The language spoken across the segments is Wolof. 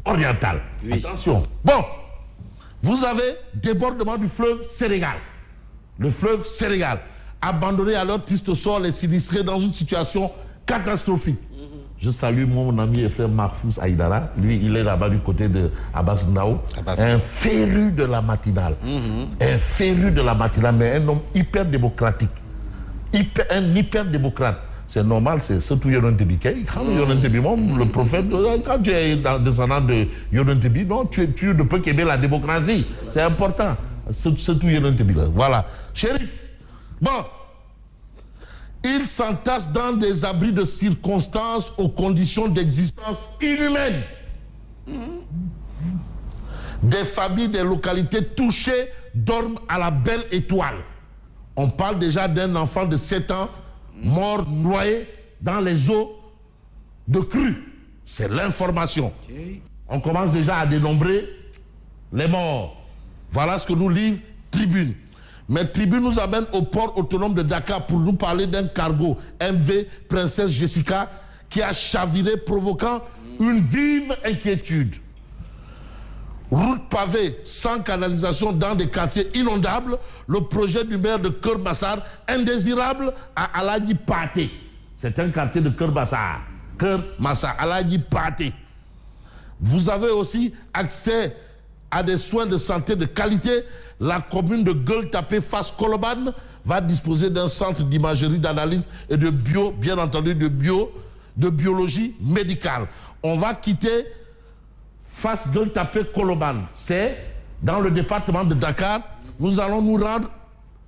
orientale. Oui. Attention. Bon, vous avez débordement du fleuve Sénégal. Le fleuve Sénégal, abandonné à leur triste sort, les sinistrés dans une situation catastrophique. Je salue mon ami et frère Mahfouz Aïdara. Lui, il est là-bas du côté de Abbas Ndao. Un féru de la matinale. Un féru de la matinale, mais un homme hyper démocratique. Un hyper démocrate. C'est normal, c'est surtout Yonent Tebi. Le prophète, quand tu es descendant de Yonent Tebi, non, tu ne peux qu'aimer la démocratie. C'est important. Surtout Yonent Tebi. Voilà. Chérif. Bon. Ils s'entassent dans des abris de circonstances aux conditions d'existence inhumaines. Des familles, des localités touchées dorment à la belle étoile. On parle déjà d'un enfant de 7 ans mort noyé dans les eaux de crue. C'est l'information. On commence déjà à dénombrer les morts. Voilà ce que nous livre Tribune. Mais Tribune nous amène au port autonome de Dakar pour nous parler d'un cargo MV Princesse Jessica qui a chaviré, provoquant une vive inquiétude. Route pavée sans canalisation dans des quartiers inondables, le projet du maire de Keur Massar, indésirable à Aladji Pathé. C'est un quartier de Keur Massar. Keur Massar, Aladji Pathé. Vous avez aussi accès à des soins de santé de qualité. La commune de Gueule-Tapée face Colobane va disposer d'un centre d'imagerie, d'analyse et de bio, bien entendu de biologie médicale. On va quitter face Gueule-Tapée Colobane. C'est dans le département de Dakar. Nous allons nous rendre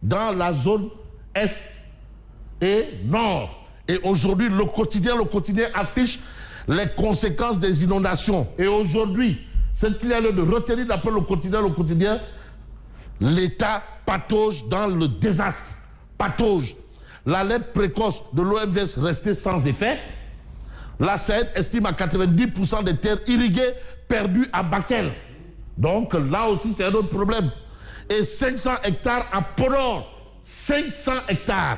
dans la zone Est et Nord. Et aujourd'hui, le quotidien affiche les conséquences des inondations. Et aujourd'hui, ce qu'il y a lieu de retenir d'après le quotidien, l'État patauge dans le désastre. Patauge. L'alerte précoce de l'OMS restait sans effet. La SAED estime à 90% des terres irriguées perdues à Bakel. Donc là aussi, c'est un autre problème. Et 500 hectares à Podor. 500 hectares.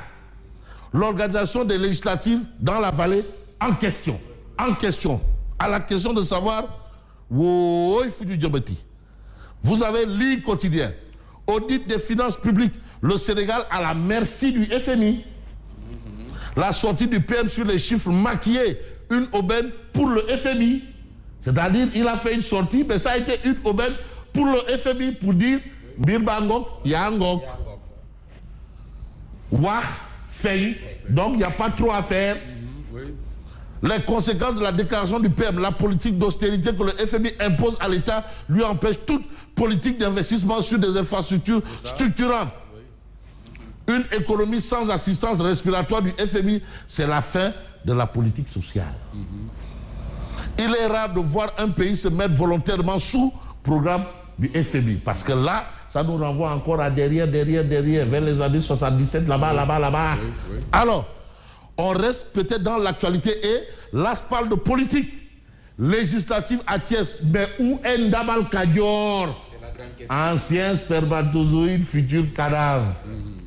L'organisation des législatives dans la vallée en question. En question. À la question de savoir, vous avez l'I quotidien. Audit des finances publiques. Le Sénégal à la merci du FMI. La sortie du PM sur les chiffres maquillés. Une aubaine pour le FMI. C'est-à-dire, il a fait une sortie, mais ça a été une aubaine pour le FMI pour dire Birbangok, Yangok. Wah, Fei. Donc, il n'y a pas trop à faire. Les conséquences de la déclaration du PM, la politique d'austérité que le FMI impose à l'État, lui empêche toute politique d'investissement sur des infrastructures structurantes. Une économie sans assistance respiratoire du FMI, c'est la fin de la politique sociale. Il est rare de voir un pays se mettre volontairement sous programme du FMI. Parce que là, ça nous renvoie encore à derrière, vers les années 77, là-bas. Alors, on reste peut-être dans l'actualité et l'asphalte de politique législative à Thiès. Mais où est Ndabal Kadior? Ancien spermatozoïde, futur cadavre.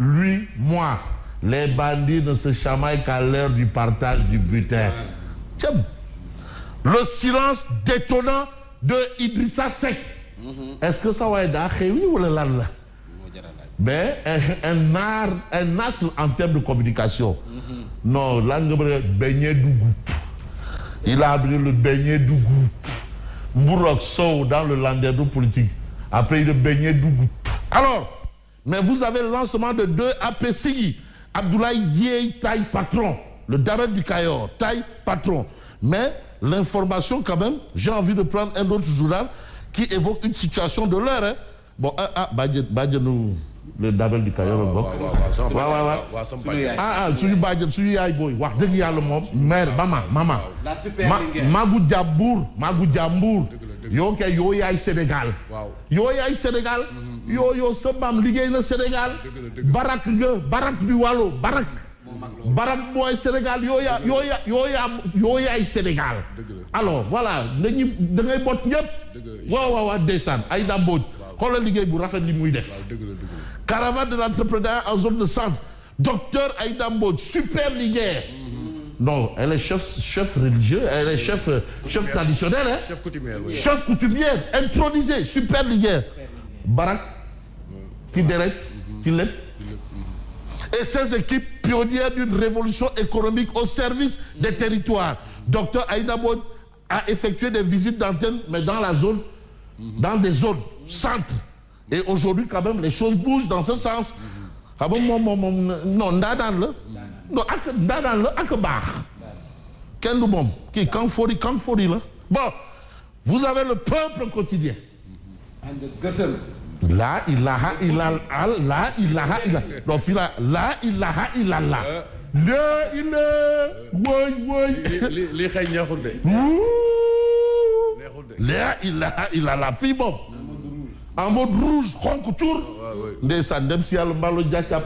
Lui, moi, les bandits ne se chamaillent qu'à l'heure du partage du butin. Tiens, le silence détonnant de Idrissa Seck. Est-ce que ça va être oui ou là? Mais un as en termes de communication. Non, langue beignet dougou. Il a appelé le beignet dougou. Mourok Sow dans le landerneau politique. Après, il le beignet dougou. Alors, mais vous avez le lancement de 2 APCI. Abdoulaye Dieye Taille Patron. Le Damel du Cayor, Taille Patron. Mais l'information quand même, j'ai envie de prendre un autre journal qui évoque une situation de l'heure. Hein. Bon, nous le Damel du Cayor. Suñu bàjjen suñu yaay booy wax dëgg yàlla moom mère maman la super Magu Jambour yoo kay yoo yaay Sénégal yoo yaay Sénégal yoo sa maam liggéey na Sénégal barak bi wàllu barak mooy Sénégal yoo yaay Sénégal alors voilà nañu da ngay bot ñëpp waaw ndeysaan ay dambooj xoolal liggéey bu rafet li muy def caravane de l'entrepreneuriat en zone de centre docteur Aïda Mbodj super liggéey Non, elle est chef religieux, elle est chef traditionnel, hein? Chef coutumière, oui. Chef coutumière, intronisée, super ligueur. Barak, Tideret, Tilet. Et ces équipes pionnières d'une révolution économique au service des territoires. Dr Aïda Mbodj a effectué des visites d'antenne, mais dans la zone, dans des zones centres. Et aujourd'hui, quand même, les choses bougent dans ce sens. Non, Ndadan, là. Bon, vous avez le peuple quotidien. La ilaha illallah, la ilaha illallah. Donc, la ilaha illallah. La ilaha, woy. Li xey neexul de. La ilaha illallah. Fii moom. En mode rouge, xonk tur. Ndeysaan dem si yàlla Mballo Diatta.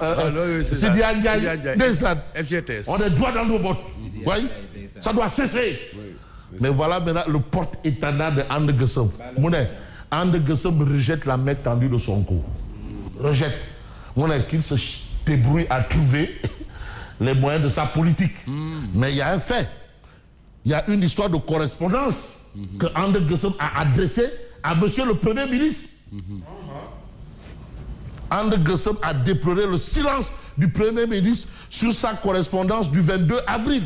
Sidia Ndiaye. Ndeysaan. FGTS. On est droit dans nos bottes. Oui. Ça doit cesser. Mais voilà maintenant le porte-étendard de And Gueusseum. Mu ne And Gueusseum rejette la main tendue de son cou. Rejette. Mu ne qu'il se débrouille à trouver les moyens de sa politique. Mais il y a un fait. Il y a une histoire de correspondance que And Gueusseum a adressée à monsieur le Premier ministre. And Gueusseum a déploré le silence du Premier ministre sur sa correspondance du 22 avril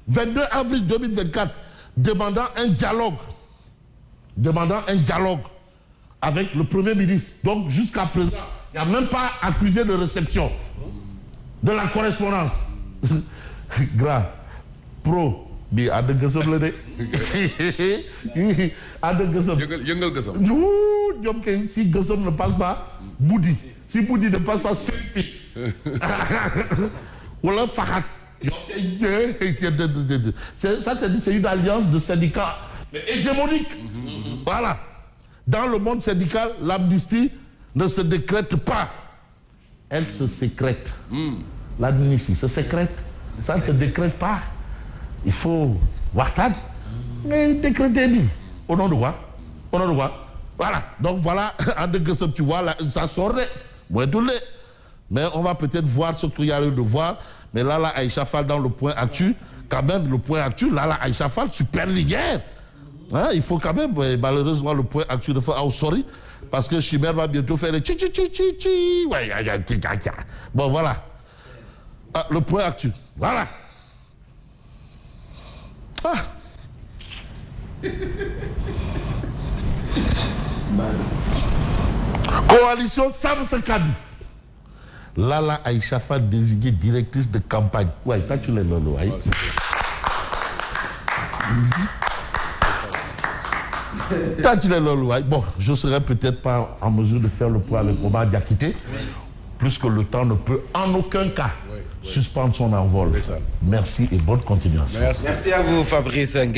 2024, demandant un dialogue avec le Premier ministre. Donc jusqu'à présent, il n'y a même pas accusé de réception de la correspondance. Grand, pro, bi And Gueusseum la de. And Gueusseum. Yëngal Gueusseum. ñoom kay si Gueusseum ne passe pas Boudy, si Boudy ne passe pas Selpi wala Faxat. C'est une alliance de syndicats hégémonique. Voilà. Dans le monde syndical, l'amnistie ne se décrète pas. Elle se sécrète. L'amnistie se sécrète. Ça ne se décrète pas. Il faut waxtaan. Mais décréter dit. Au nom de quoi? Au nom de quoi? Voilà. Donc voilà, And Gueusseum, tu vois, là, ça sort. Mais on va peut-être voir ce qu'il y a lieu de voir. Mais là, Aïcha Fall dans le point actu, quand même, le point actu, là, Aïcha Fall, super ligueur. Hein, il faut quand même, malheureusement, le point actu de faire, oh, sorry, parce que Chimère va bientôt faire les chi. Ouais, bon, voilà. Ah, le point actu. Voilà. Ah. Coalition Sam Sekadou. Lala Aïcha Fall désignée directrice de campagne. Ouais, quand tu l'es lolo, ouais. Quand tu l'es lolo, ouais. Bon, je serai peut-être pas en mesure de faire le point avec Omar Diakité, puisque le temps ne peut en aucun cas suspendre son envol. Merci et bonne continuation. Merci à vous, Fabrice Nguema.